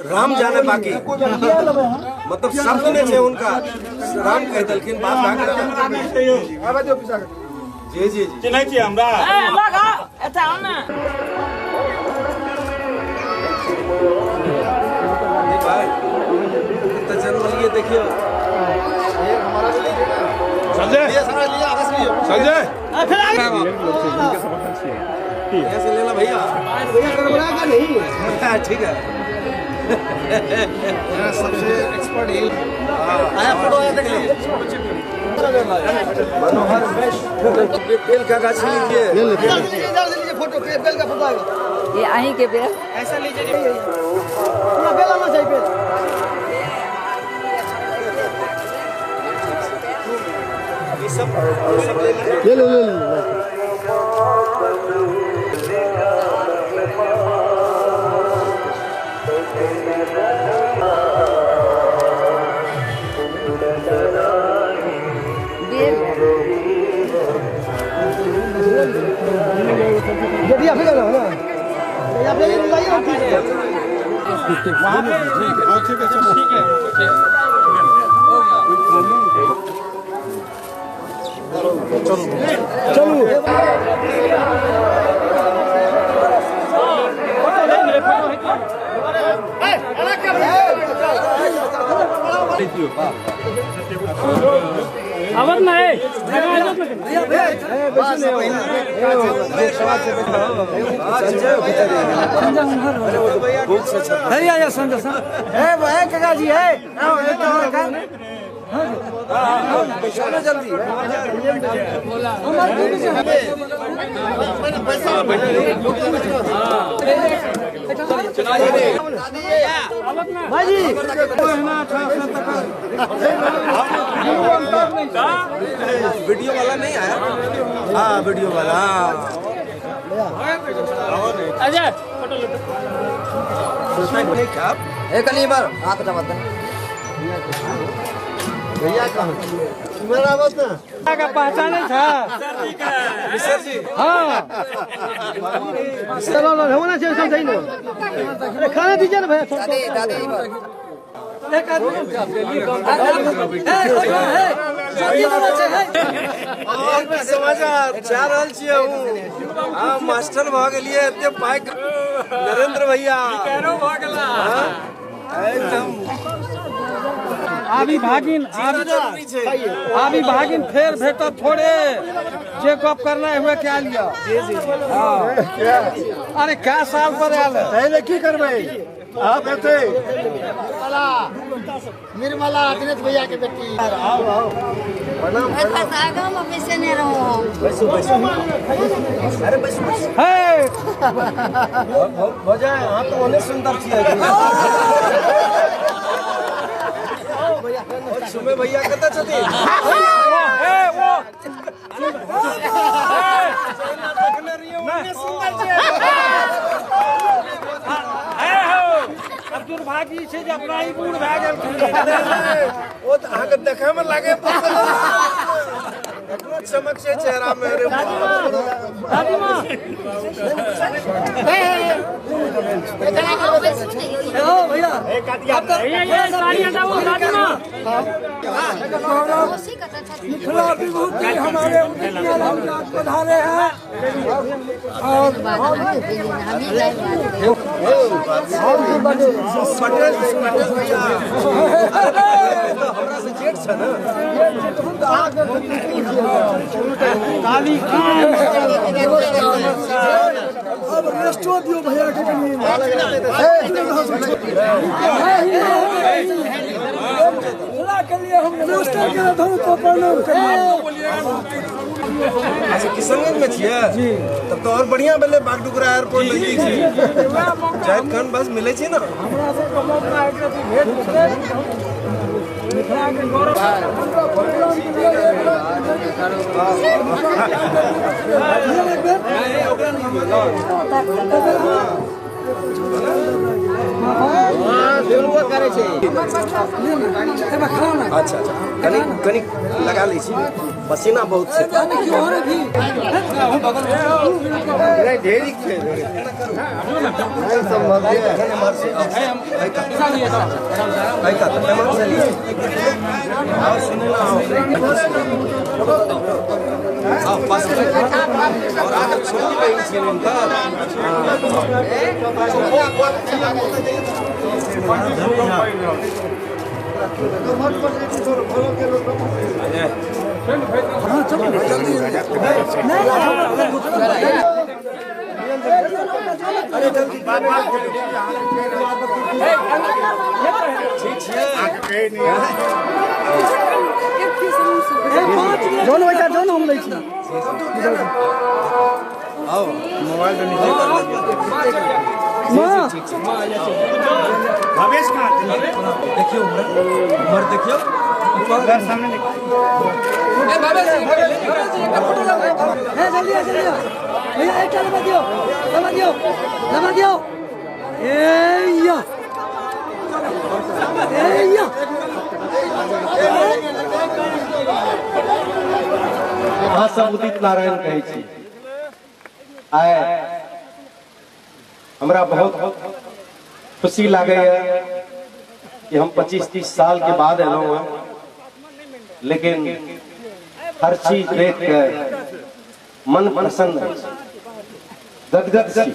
राम जाने बाकी मतलब सब सुने छे उनका राम कह दलखिन बात जी जी जी नहीं छी हमरा भाई तो जन्म लिए देखियो संजय संजय ऐसे ले ला भैया ठीक है सबसे एक्सपर्ट यही आया फोटो आया देख लीजिए मनोहर बेल का गाछ लीजिए फोटो बेल का फोटो ये आही के बेल ऐसा लीजिए पूरा बेल आना चाहिए ये सब ले लीजिए ले यदि आप लगा ना आप ये लाइए और ठीक है वहां पे ठीक है ठीक है चलो आवत नहीं काका जी है जल्दी भाई जी वीडियो वाला नहीं आया हाँ वीडियो वाला अजय एक नहीं बार हाथ उठा मत भैया कहाँ मेरा बात ना का पहचाने था सर जी हाँ चलो होना चाहिए सब सही ना अरे खाना दीजिए ना भैया एक आदमी समाचार चाह रहल छियै हाँ मास्टर भ गेलियै एते पाइ नरेंद्र भैया एकदम आबी भागिन आबी भागिन फिर भेटब थोड़े चेकअप करना हुए क्या लिया अरे क्या साल पर आयल पहले की करबे आप एते निर्मला दिनेश भैया के बेटी आओ आओ प्रणाम आगा में पैसे नहीं रहो बैसो बैसो अरे बैसो है हो जाए हाँ तो ओने सुंदर छियै सुमे भैया कतऽ छथिन दुर्भाग्य छै जे अपना ही बूढ़ भए गेल ओ तऽ अहाँके देखै में लागे एतना चमक छै चेहरा में रे भैया मिथिला विभूति हमारे पधारे हैं और पटेल भैया हमरा से जेठ छ ना काली अब रेस्टो दियो भैया के कनी के लिए हम रेस्टो के धन को प्रणाम अच्छा किशनगंज में छियै जी तब तो और बढ़िया भेलै बागडोगरा एयरपोर्ट नजदीक छै जायद खान बस मिलै छै ना हमरा से मौका है कि भेट मिथिला के गौरव अच्छा अच्छा कनिक लगा लै छी पसीना बहुत से मोबाइल तो नीचे देखियो उमर देखियो सामने भैया एक लगा दियो लगा दियो अहाँ सब उदित नारायण कहै छी। आइ हमरा बहुत खुशी लागे कि हम 25-30 साल के बाद एलहुँ हैं, लेकिन हर चीज देख के मन प्रसन्न, गदगद छी।